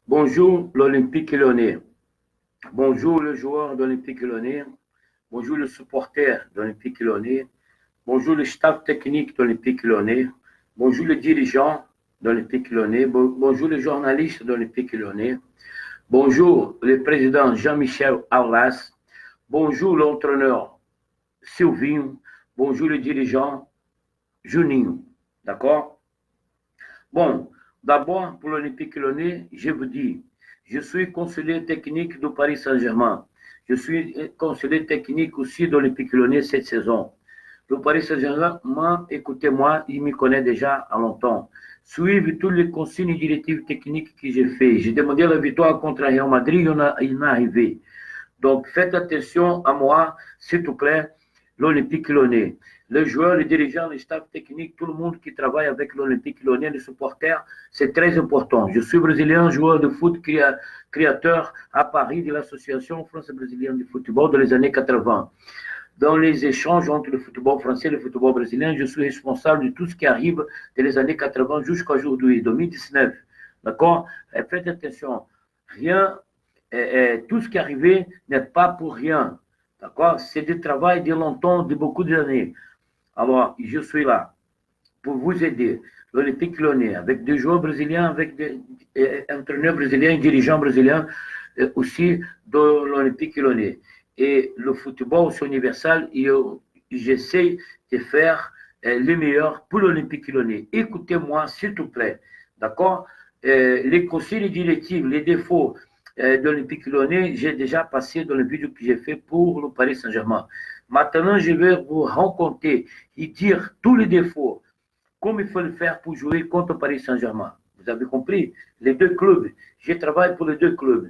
Bonjour l'Olympique Lyonnais. Bonjour le joueur d'Olympique Lyonnais. Bonjour le supporter d'Olympique Lyonnais. Bonjour le staff technique d'Olympique Lyonnais. Bonjour le dirigeant d'Olympique Lyonnais. Bonjour les journalistes d'Olympique Lyonnais. Bonjour le président Jean-Michel Aulas. Bonjour l'entraîneur Sylvinho. Bonjour le dirigeant Juninho. D'accord? Bon, d'abord, pour l'Olympique Lyonnais, je vous dis, je suis conseiller technique du Paris Saint-Germain. Je suis conseiller technique aussi de l'Olympique Lyonnais cette saison. Le Paris Saint-Germain, écoutez-moi, il me connaît déjà à longtemps. Suivez tous les consignes directives techniques que j'ai fait. J'ai demandé la victoire contre Real Madrid, il n'a arrivé. Donc, faites attention à moi, s'il vous plaît, l'Olympique Lyonnais. Les joueurs, les dirigeants, les staffs techniques, tout le monde qui travaille avec l'Olympique Lyonnais, les supporters, c'est très important. Je suis brésilien, joueur de foot, créateur à Paris de l'association France-brésilienne de football dans les années 80. Dans les échanges entre le football français et le football brésilien, je suis responsable de tout ce qui arrive des les années 80 jusqu'à aujourd'hui, 2019. D'accord? Faites attention. Rien tout ce qui est arrivé n'est pas pour rien. D'accord? C'est du travail de longtemps, de beaucoup d'années. Alors, je suis là pour vous aider. L'Olympique Lyonnais, avec des joueurs brésiliens, avec des entraîneurs brésiliens, dirigeants brésiliens, aussi de l'Olympique Lyonnais. Et le football, c'est universel et j'essaie de faire le meilleur pour l'Olympique Lyonnais. Écoutez-moi, s'il vous plaît. D'accord? Les conseils directifs, les défauts de l'Olympique Lyonnais, j'ai déjà passé dans le vidéo que j'ai fait pour le Paris Saint-Germain. Maintenant, je vais vous rencontrer et dire tous les défauts, comme il faut le faire pour jouer contre Paris Saint-Germain. Vous avez compris? Les deux clubs. Je travaille pour les deux clubs.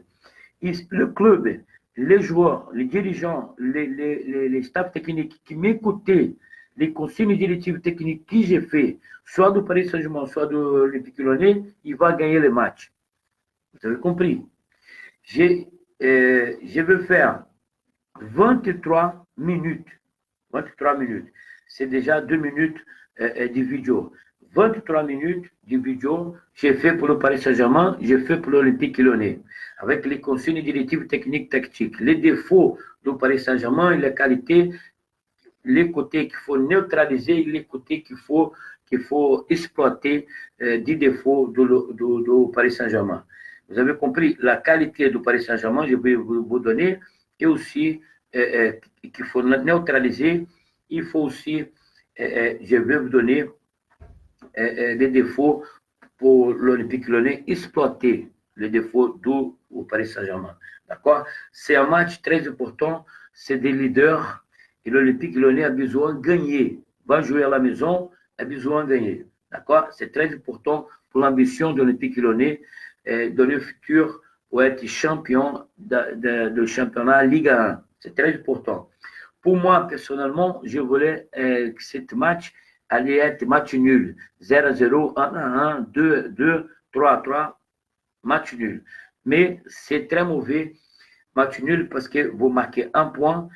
Et le club, les joueurs, les dirigeants, les staffs techniques qui m'écoutaient, les consignes directives techniques que j'ai fait, soit du Paris Saint-Germain, soit de l'Olympique Lyonnais, il va gagner le match. Vous avez compris? Je vais faire 23 minutes. 23 minutes. C'est déjà 2 minutes de vidéo. 23 minutes de vidéo, j'ai fait pour le Paris Saint-Germain, j'ai fait pour l'Olympique Lyonnais, avec les consignes directives techniques, tactiques, les défauts du Paris Saint-Germain et les qualités, les côtés qu'il faut neutraliser et les côtés qu'il faut exploiter des défauts du Paris Saint-Germain. Vous avez compris la qualité du Paris Saint-Germain, je vais vous donner, et aussi qu'il faut neutraliser. Il faut aussi, je vais vous donner les défauts pour l'Olympique Lyonnais, exploiter les défauts du Paris Saint-Germain. D'accord? C'est un match très important, c'est des leaders, et l'Olympique Lyonnais a besoin de gagner. Va jouer à la maison, a besoin de gagner. D'accord? C'est très important pour l'ambition de l'Olympique Lyonnais dans le futur pour être champion de championnat Ligue 1. C'est très important. Pour moi, personnellement, je voulais que ce match allait être match nul. 0-0, 1-1, 2-2, 3-3, match nul. Mais c'est très mauvais match nul parce que vous marquez un point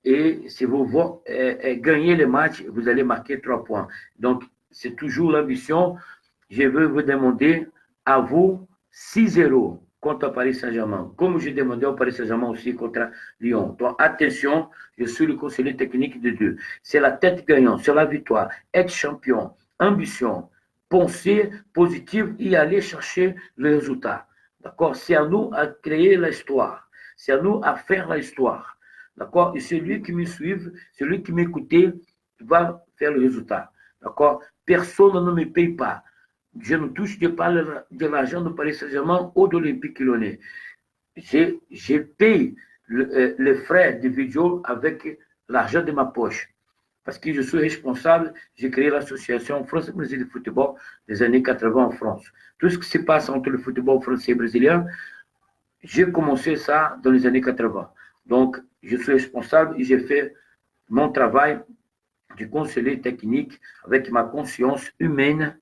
et si vous gagnez le match, vous allez marquer 3 points. Donc, c'est toujours l'ambition. Je veux vous demander à vous 6-0 contre Paris Saint-Germain, comme j'ai demandé au Paris Saint-Germain aussi contre Lyon. Donc, attention, je suis le conseiller technique de deux. C'est la tête gagnante, c'est la victoire, être champion, ambition, penser positive et aller chercher le résultat. D'accord? C'est à nous à créer l'histoire. C'est à nous à faire l'histoire. D'accord? Et celui qui me suit, celui qui m'écoute, va faire le résultat. D'accord? Personne ne me paye pas. Je ne touche pas de l'argent de Paris Saint-Germain ou de l'Olympique Lyonnais. Je paye les frais de vidéo avec l'argent de ma poche. Parce que je suis responsable, j'ai créé l'association France-Brésil de football des années 80 en France. Tout ce qui se passe entre le football français et brésilien, j'ai commencé ça dans les années 80. Donc, je suis responsable et j'ai fait mon travail de conseiller technique avec ma conscience humaine.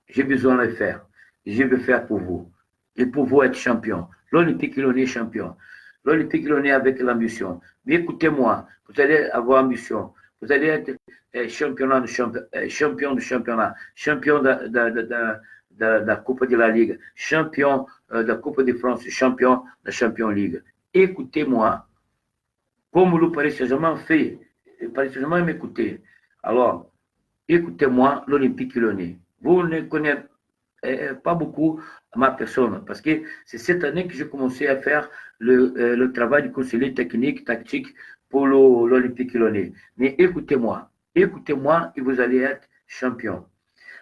J'ai besoin de le faire. Je vais faire pour vous. Et pour vous être champion. L'Olympique Lyonnais est champion. L'Olympique Lyonnais avec l'ambition. Mais écoutez-moi, vous allez avoir ambition. Vous allez être champion de championnat, champion da Copa de la Liga, champion da Copa de France, champion da Champions League. Écoutez-moi, comme le Paris Saint-Germain fait, le Paris Saint-Germain m'écoutez. Alors, écoutez-moi, l'Olympique Lyonnais. Vous ne connaissez pas beaucoup ma personne, parce que c'est cette année que j'ai commencé à faire le travail du conseiller technique, tactique pour l'Olympique Lyonnais. Mais écoutez-moi et vous allez être champion.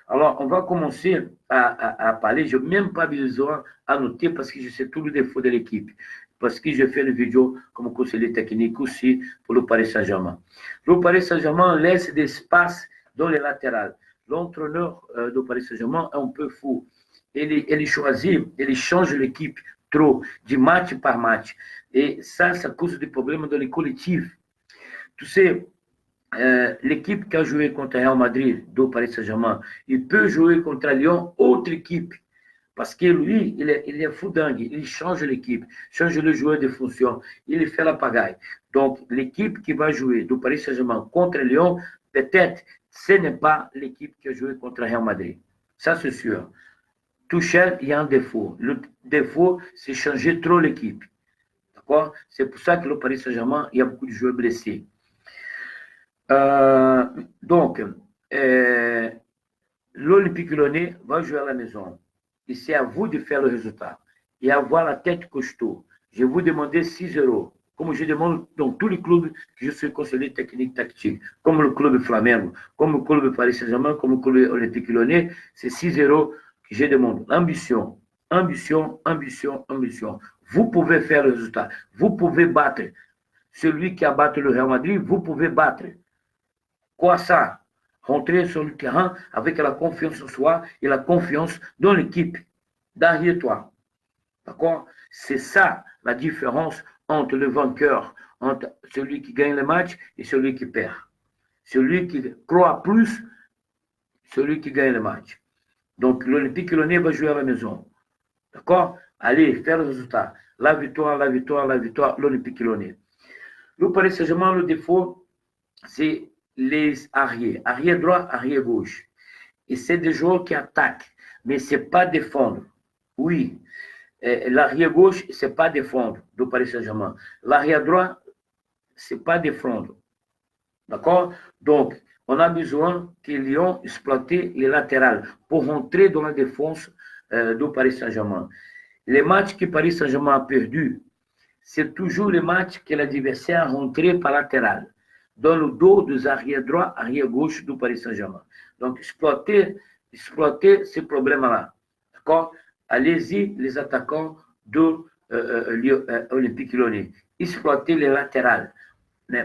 Alors, on va commencer à parler. Je n'ai même pas besoin à noter parce que je sais tous les défauts de l'équipe. Parce que je fais une vidéo comme conseiller technique aussi pour le Paris Saint-Germain. Le Paris Saint-Germain laisse des espaces dans les latérales. L'entraîneur du Paris Saint-Germain est un peu fou. Il choisit, il change l'équipe trop, de match par match. Et ça cause des problèmes dans les collectifs. Tu sais, l'équipe qui a joué contre Real Madrid, do Paris Saint-Germain, il peut jouer contre Lyon, autre équipe. Parce que lui, il est fou dingue. Il change l'équipe, change le joueur de fonction, il fait la pagaille. Donc, l'équipe qui va jouer do Paris Saint-Germain contre Lyon, peut-être, ce n'est pas l'équipe qui a joué contre Real Madrid. Ça, c'est sûr. Tuchel, il y a un défaut. Le défaut, c'est changer trop l'équipe. D'accord? C'est pour ça que le Paris Saint-Germain, il y a beaucoup de joueurs blessés. Donc, l'Olympique Lyonnais va jouer à la maison. Et c'est à vous de faire le résultat. Et avoir la tête costaud. Je vais vous demander 6 euros. Comme je demande dans tous les clubs que je suis conseiller technique tactique. Comme le club Flamengo, comme le club Paris Saint-Germain, comme le club Olympique Lyonnais. C'est 6 euros que je demande. Ambition, ambition, ambition, ambition. Vous pouvez faire le résultat. Vous pouvez battre. Celui qui a battu le Real Madrid, vous pouvez battre. Quoi ça? Rentrer sur le terrain avec la confiance en soi et la confiance dans l'équipe. Derrière toi. D'accord? C'est ça la différence entre le vainqueur, entre celui qui gagne le match et celui qui perd. Celui qui croit plus, celui qui gagne le match. Donc l'Olympique Lyonnais va jouer à la maison. D'accord? Allez, faire le résultat. La victoire, la victoire, la victoire, l'Olympique Lyonnais. Le Paris Saint-Germain, le défaut, c'est les arrières. Arrière droit, arrière gauche. Et c'est des joueurs qui attaquent, mais ce n'est pas défendre. Oui, l'arrière gauche, ce n'est pas défendre du Paris Saint-Germain. L'arrière droit, ce n'est pas défendre. D'accord? Donc, on a besoin que Lyon exploite les latérales pour rentrer dans la défense du Paris Saint-Germain. Les matchs que Paris Saint-Germain a perdus, c'est toujours les matchs que l'adversaire a rentré par latéral, dans le dos des arrière droit, arrière gauche du Paris Saint-Germain. Donc, exploiter ces problèmes-là. D'accord? Allez-y, les attaquants de l'Olympique Lyonnais. Exploiter les latérales.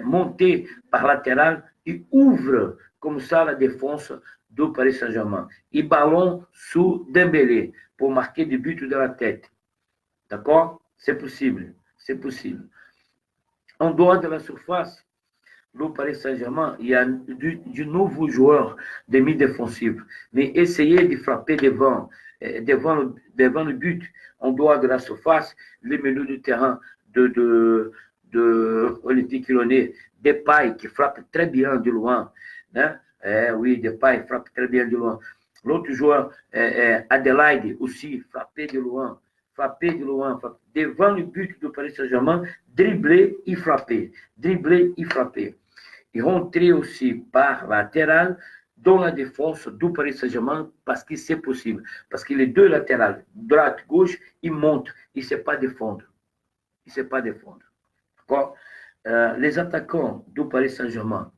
Monter par latéral et ouvre comme ça la défense du Paris Saint-Germain. Et ballon sous Dembélé pour marquer des buts de la tête. D'accord? C'est possible. C'est possible. En dehors de la surface, le Paris Saint-Germain, il y a de nouveaux joueurs demi-défensifs. Mais essayez de frapper devant le but, en dehors de la surface, les menus du terrain de Olympique Lyonnais, Depay qui frappe très bien de loin. Hein? Oui, Depay frappe très bien de loin. L'autre joueur, Adelaide, aussi, frappé de loin. Frapper de loin, devant le but du Paris Saint-Germain, dribbler et frapper. Dribbler et frapper. Et rentrer aussi par latéral dans la défense du Paris Saint-Germain parce que c'est possible. Parce que les deux latérales, droite, gauche, ils montent. Ils ne savent pas défendre. Ils ne savent pas défendre. D'accord? Les attaquants du Paris Saint-Germain.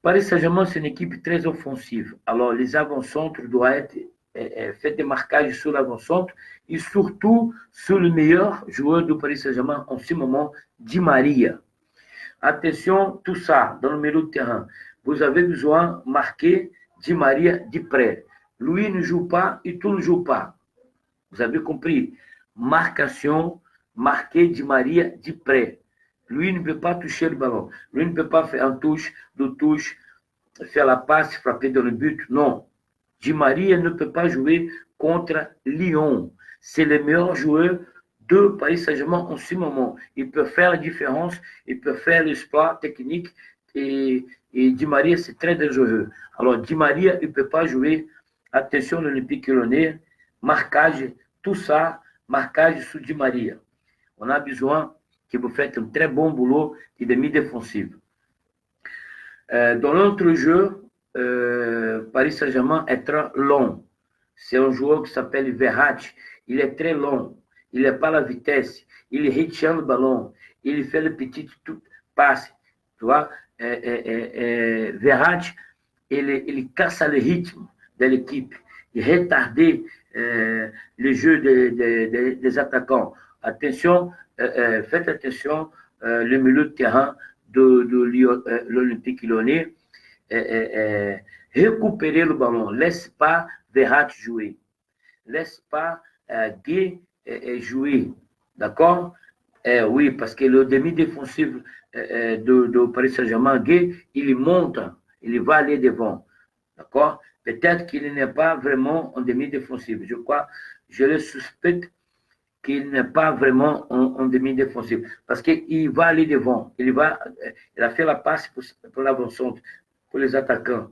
Paris Saint-Germain, c'est une équipe très offensive. Alors, les avant-centres doivent être faits des marquages sur l'avant-centre et surtout sur le meilleur joueur du Paris Saint-Germain en ce moment, Di Maria. Attention, tout ça, dans le milieu de terrain. Vous avez besoin de marquer Di Maria de près. Lui ne joue pas et tu ne joues pas. Vous avez compris? Marcation, marquer Di Maria de près. Lui ne peut pas toucher le ballon. Lui ne peut pas faire un touche, deux touches, faire la passe, frapper dans le but. Non. Di Maria ne peut pas jouer contre Lyon. C'est le meilleur joueur de Paris Saint-Germain en ce moment. Il peut faire la différence, il peut faire l'exploit technique et Di Maria, c'est très dangereux. Alors, Di Maria, il ne peut pas jouer. Attention, l'Olympique Lyonnais, marquage, tout ça, marquage sous Di Maria. On a besoin que vous faites un très bon boulot de demi-défensive. Dans l'autre jeu, Paris Saint-Germain est très long. C'est un joueur qui s'appelle Verratti. Il est très long. Il n'a pas la vitesse. Il retient le ballon. Il fait le petit passe. Tu vois, Verratti, il casse le rythme de l'équipe. Il retarde le jeu des attaquants. Attention, faites attention, le milieu de terrain de l'Olympique Lyonnais. Récupérer le ballon. Laisse pas Verratti jouer. Laisse pas Gueye jouer. D'accord? Oui, parce que le demi-défensif de Paris Saint-Germain, Gueye, il monte. Il va aller devant. D'accord? Peut-être qu'il n'est pas vraiment en demi-défensif. Je crois, je le suspecte qu'il n'est pas vraiment en demi-défensif. Parce qu'il va aller devant. Il a fait la passe pour l'avancante, pour les attaquants.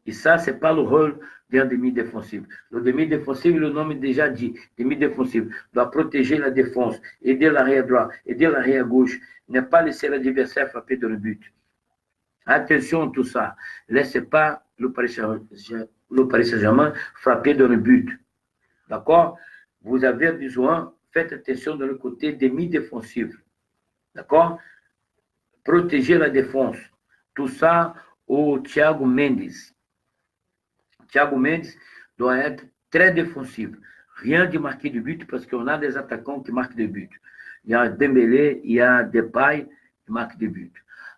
Et ça, ce n'est pas le rôle d'un demi-défensif. Le demi-défensif, le nom est déjà dit, demi-défensif, doit protéger la défense, aider l'arrière droit, aider l'arrière gauche, ne pas laisser l'adversaire frapper dans le but. Attention à tout ça. Laissez pas le Paris Saint-Germain frapper dans le but. D'accord? Vous avez besoin, faites attention dans le côté demi-défensif. D'accord? Protéger la défense. Tout ça au Thiago Mendes. Thiago Mendes doit être très défensif. Rien de marquer de but parce qu'on a des attaquants qui marquent des buts. Il y a Dembélé, il y a Depay qui marquent des buts.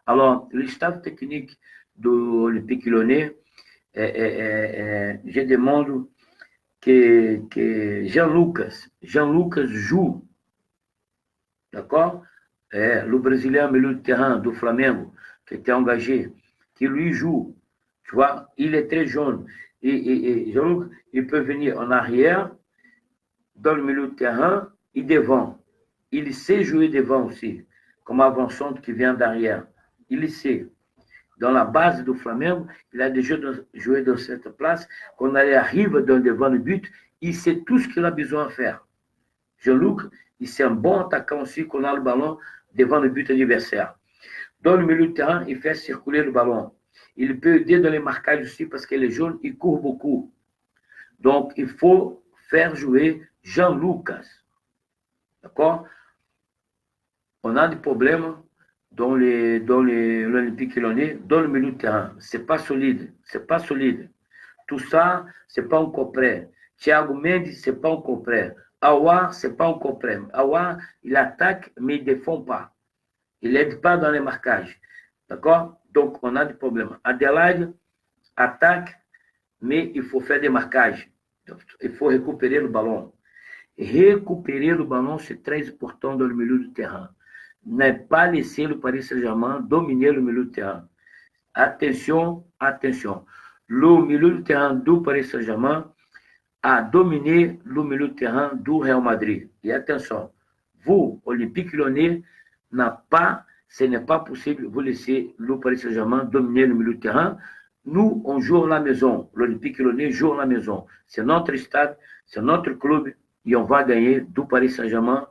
Alors, le staff technique de l'Olympique Lyonnais, je demande que Jean-Lucas joue. D'accord? Le Brésilien milieu de terrain do Flamengo, qui était engagé, qui lui joue. Tu vois, il est très jeune. Et Jean-Lucas, il peut venir en arrière, dans le milieu de terrain et devant. Il sait jouer devant aussi, comme avançant qui vient derrière. Il sait. Dans la base do Flamengo, il a déjà joué dans cette place. Quand il arrive devant le but, il sait tout ce qu'il a besoin de faire. Jean-Luc, il c'est un bon attaquant aussi quand on a le ballon devant le but adversaire. Dans le milieu de terrain, il fait circuler le ballon. Il peut aider dans les marquages aussi parce que les jeunes, ils courent beaucoup. Donc, il faut faire jouer Jean-Lucas. D'accord? On a des problèmes dans l'Olympique Lyonnais, dans le milieu de terrain. C'est pas solide. C'est pas solide. Tout ça, c'est pas encore prêt. Thiago Mendes, c'est pas encore prêt. Aouar, c'est pas encore prêt. Aouar, il attaque, mais il ne défend pas. Il n'aide pas dans les marquages. D'accord? Donc, on a des problèmes. Adelaide attaque, mais il faut faire des marquages. Il faut récupérer le ballon. Récupérer le ballon, c'est très important dans le milieu du terrain. Ne pas laisser le Paris Saint-Germain dominer le milieu de terrain. Attention, attention. Le milieu de terrain du Paris Saint-Germain a dominé le milieu de terrain du Real Madrid. Et attention, vous, Olympique Lyonnais, ce n'est pas possible de vous laisser le Paris Saint-Germain dominer le milieu de terrain. Nous, on joue à la maison. L'Olympique Lyonnais joue à la maison. C'est notre stade, c'est notre club et on va gagner du Paris Saint-Germain.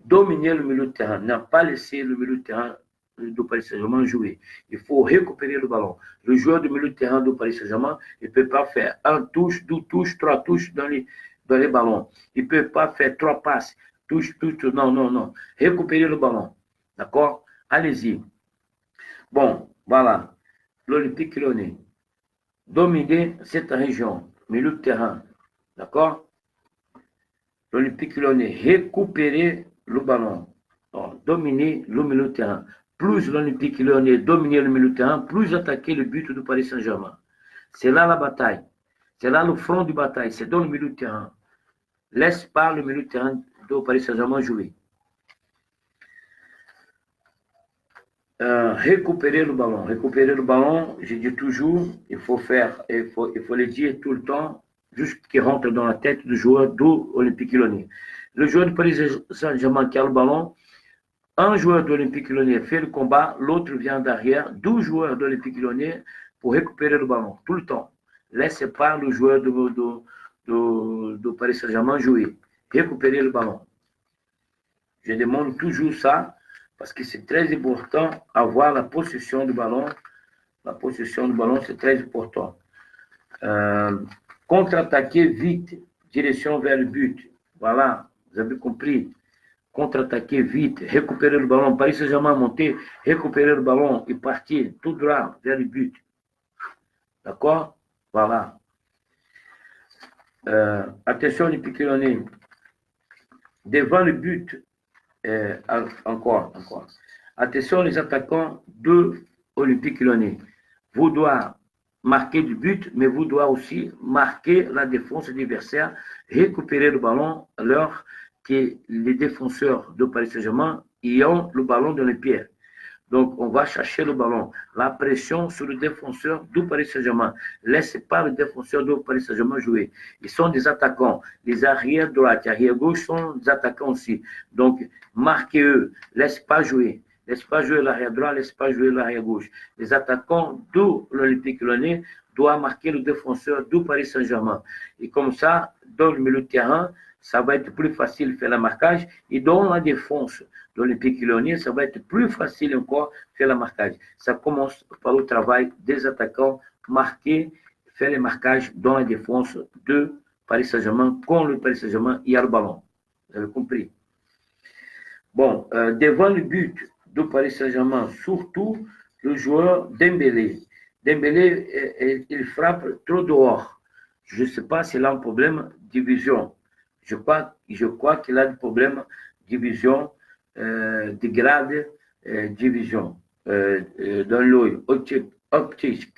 Dominer le milieu de terrain, ne pas laisser le milieu de terrain du Paris Saint-Germain jouer. Il faut récupérer le ballon. Le joueur du milieu de terrain du Paris Saint-Germain, il ne peut pas faire un touche, deux touches, trois touches dans les ballons. Il ne peut pas faire trois passes. Touche, non, non, non. Récupérer le ballon. D'accord? Allez-y. Bon, voilà. L'Olympique Lyonnais. Dominer cette région, milieu de terrain. D'accord? L'Olympique Lyonnais. Récupérer le ballon. Donc, dominer le milieu de terrain. Plus l'Olympique Lyonnais dominer le milieu de terrain, plus attaquer le but du Paris Saint-Germain. C'est là la bataille. C'est là le front de bataille. C'est dans le milieu de terrain. Laisse pas le milieu de terrain du Paris Saint-Germain jouer. Récupérer le ballon. Récupérer le ballon, je dis toujours, il faut le dire tout le temps, juste qu'il rentre dans la tête du joueur de l'Olympique Lyonnais. Le joueur du Paris Saint-Germain qui a le ballon, un joueur de l'Olympique Lyonnais fait le combat, l'autre vient derrière, 12 joueurs de l'Olympique Lyonnais pour récupérer le ballon, tout le temps. Laissez pas le joueur de do Paris Saint-Germain jouer, récupérer le ballon. Je demande toujours ça parce que c'est très important avoir la possession du ballon. La possession du ballon, c'est très important. Contre-attaquer vite, direction vers le but. Voilà, vous avez compris. Contre-attaquer vite, récupérer le ballon. Paris Saint-Germain monter, récupérer le ballon et partir tout droit vers le but. D'accord? Voilà. Attention, les piquelonnés. Devant le but, encore. Attention, les attaquants de Olympique Lyonnais. Vous devez marquer du but, mais vous devez aussi marquer la défense adversaire, récupérer le ballon alors que les défenseurs de Paris Saint-Germain ont le ballon dans les pieds. Donc, on va chercher le ballon. La pression sur le défenseur du Paris Saint-Germain. Laissez pas le défenseur du Paris Saint-Germain jouer. Ils sont des attaquants. Les arrières droite et arrière gauche sont des attaquants aussi. Donc, marquez-eux. Laissez pas jouer. Laisse pas jouer l'arrière droit, laisse pas jouer l'arrière gauche. Les attaquants de l'Olympique Lyonnais doivent marquer le défenseur du Paris Saint-Germain. Et comme ça, dans le milieu de terrain, ça va être plus facile de faire le marquage. Et dans la défense de l'Olympique Lyonnais, ça va être plus facile encore de faire le marquage. Ça commence par le travail des attaquants, marquer, faire le marquage dans la défense de Paris Saint-Germain. Quand le Paris Saint-Germain y a le ballon. Vous avez compris? Bon, devant le but du Paris Saint-Germain, surtout le joueur Dembélé. Dembélé, il frappe trop dehors. Je ne sais pas s'il a un problème de vision. Je crois qu'il a des problèmes de vision, de grade de vision dans l'œil optique.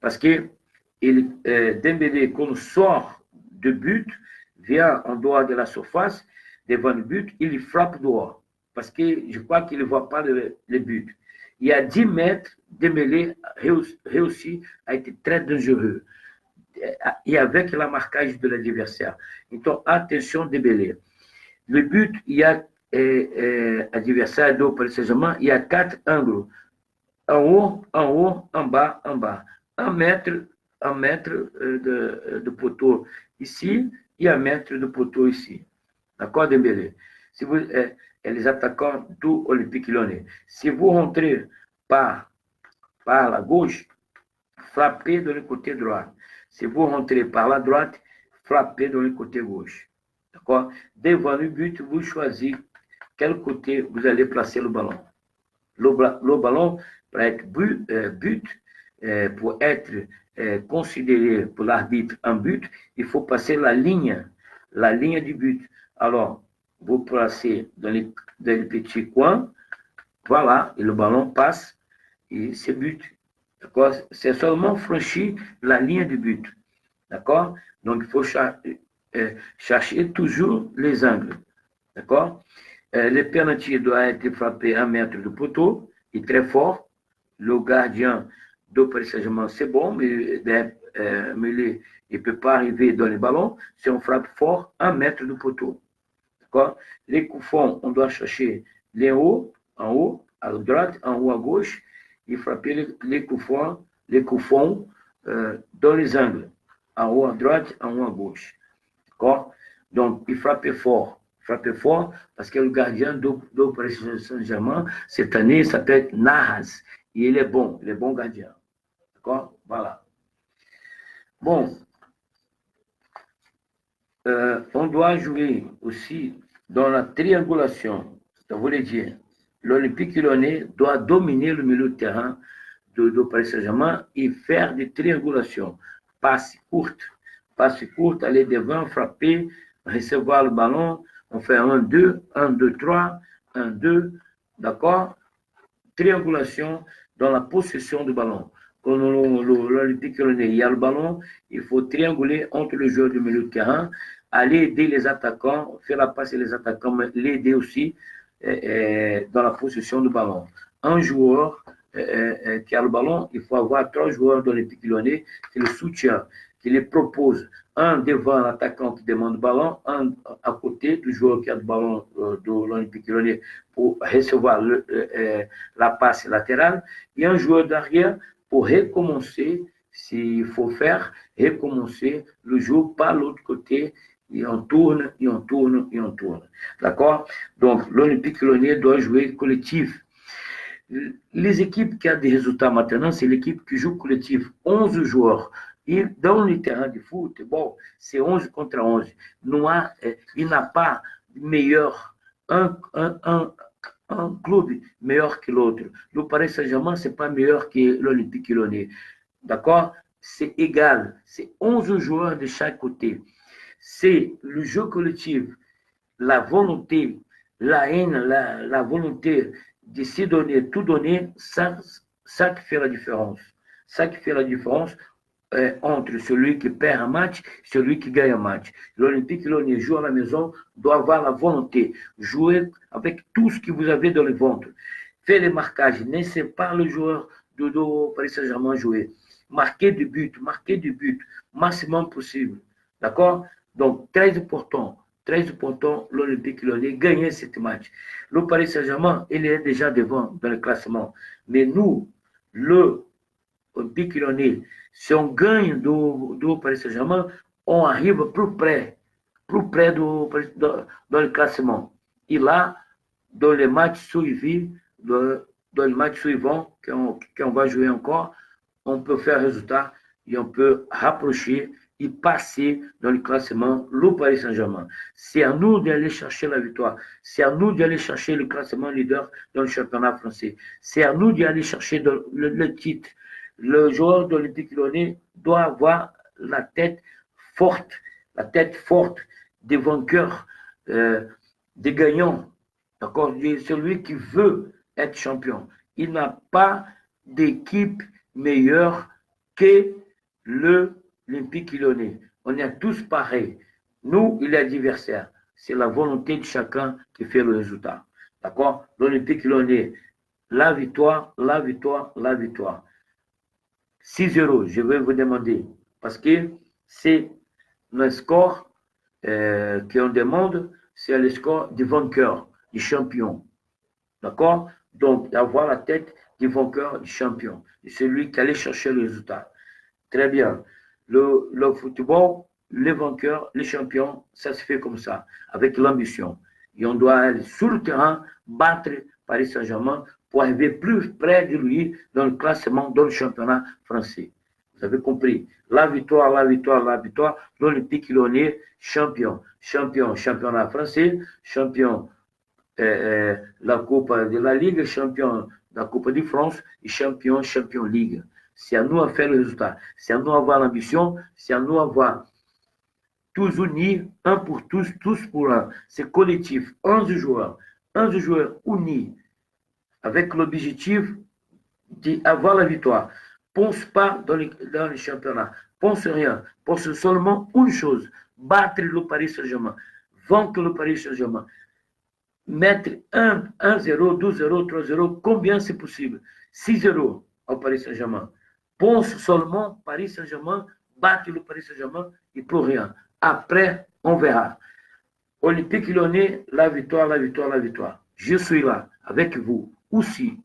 Parce que Dembélé, quand il sort de but, vient en dehors de la surface, devant le but, il frappe dehors. Parce que je crois qu'il ne voit pas le but. Il y a 10 mètres, Dembélé réussi à être très dangereux. Et avec la marquage de l'adversaire. Donc, attention, Dembélé. Le but, il y a adversaire de Paris Saint-Germain, il y a 4 angles. En haut, en bas, en bas. 1 mètre de poteau ici et 1 mètre de poteau ici. D'accord, Dembélé? Si vous, les attaquants du Olympique Lyonnais. Si vous rentrez par la gauche, frappez de le côté droit. Si vous rentrez par la droite, frappez de le côté gauche. D'accord? Devant le but, vous choisissez quel côté vous allez placer le ballon. Le ballon, pour être but, pour être considéré pour l'arbitre un but, il faut passer la ligne du but. Alors, vous placez dans les petits coins, voilà, et le ballon passe, et c'est but. D'accord? C'est seulement franchir la ligne du but. D'accord? Donc, il faut chercher toujours les angles. D'accord? Le penalty doit être frappé à 1 mètre de poteau, et très fort. Le gardien de Paris Saint-Germain, c'est bon, mais il ne peut pas arriver dans les ballons si on frappe fort 1 mètre de poteau. D'accord? Les coups francs, on doit chercher les hauts, en haut, à droite, en haut à gauche, et frapper les coups francs dans les angles, en haut à droite, en haut à gauche. D'accord? Donc, il frappe fort parce que le gardien de Paris Saint-Germain, cette année, il s'appelle Nahas. Et il est bon gardien. D'accord? Voilà. Bon. On doit jouer aussi dans la triangulation. Ça voulait dire, l'Olympique Lyonnais doit dominer le milieu de terrain de Paris Saint-Germain et faire des triangulations. Passe courte, aller devant, frapper, recevoir le ballon. On fait 1-2, 1-2-3, 1-2, d'accord? Triangulation dans la possession du ballon. Quand l'Olympique Lyonnais a le ballon, il faut trianguler entre les joueurs du milieu de terrain, aller aider les attaquants, faire la passe les attaquants, mais l'aider aussi dans la possession du ballon. Un joueur qui a le ballon, il faut avoir 3 joueurs de l'Olympique Lyonnais qui le soutiennent, qui les proposent. Un devant l'attaquant qui demande le ballon, un à côté du joueur qui a le ballon de l'Olympique Lyonnais pour recevoir la passe latérale, et un joueur derrière pour recommencer S'il faut faire, recommencer le jour par l'autre côté, et on tourne, et on tourne, et on tourne. D'accord? Donc, l'Olympique Lyonnais doit jouer collectif. Les équipes qui ont des résultats maintenant, c'est l'équipe qui joue collectif. 11 joueurs. Et dans le terrain de foot, bon, c'est 11 contre 11. Il n'a pas meilleur, un club meilleur que l'autre. Le Paris Saint-Germain, ce n'est pas meilleur que l'Olympique Lyonnais. D'accord? C'est égal. C'est 11 joueurs de chaque côté. C'est le jeu collectif, la volonté, la haine, la volonté de se donner, tout donner, ça qui fait la différence. Ça qui fait la différence entre celui qui perd un match et celui qui gagne un match. L'Olympique Lyonnais joue à la maison, doit avoir la volonté, jouer avec tout ce que vous avez dans le ventre. Faire les marquages, laissez pas le joueur de Paris Saint-Germain jouer. Marquer du but, maximum possible. D'accord? Donc, très important, l'Olympique Lyonnais gagner ce match. Le Paris Saint-Germain, il est déjà devant dans le classement. Mais nous, le Olympique Lyonnais, si on gagne do Paris Saint-Germain, on arrive plus près dans le classement. Et là, dans les matchs suivants, qu'on va jouer encore, on peut faire résultat et on peut rapprocher et passer dans le classement le Paris Saint-Germain. C'est à nous d'aller chercher la victoire. C'est à nous d'aller chercher le classement leader dans le championnat français. C'est à nous d'aller chercher le titre. Le joueur de l'Olympique Lyonnais doit avoir la tête forte des vainqueurs, des gagnants. D'accord? Celui qui veut être champion. Il n'a pas d'équipe meilleure que l'Olympique Lyonnais. On est tous pareils. Nous, il est adversaire. C'est la volonté de chacun qui fait le résultat. D'accord? L'Olympique Lyonnais, la victoire. 6-0, je vais vous demander. Parce que c'est le score qu'on demande, c'est le score du vainqueur, du champion. D'accord? Donc, d'avoir la tête du vainqueur, du champion. De celui qui allait chercher le résultat. Très bien. Le football, les vainqueurs, les champions, ça se fait comme ça, avec l'ambition. Et on doit aller sur le terrain, battre Paris Saint-Germain pour arriver plus près de lui dans le classement, dans le championnat français. Vous avez compris. La victoire, l'Olympique Lyonnais, championnat français, champion la Coupe de la Ligue, champion de la Coupe de France et champion Ligue. C'est à nous à faire le résultat. C'est à nous avoir l'ambition. C'est à nous avoir tous unis, un pour tous pour un. C'est collectif. 11 joueurs unis avec l'objectif d'avoir la victoire. Pense pas dans le championnat. Pense rien. Pense seulement une chose. Battre le Paris Saint-Germain. Vaincre le Paris Saint-Germain. Mettre 1-0, 2-0, 3-0, combien c'est possible? 6-0 au Paris Saint-Germain. Pense seulement Paris Saint-Germain, battre le Paris Saint-Germain et plus rien. Après, on verra. Olympique Lyonnais, la victoire. Je suis là avec vous aussi.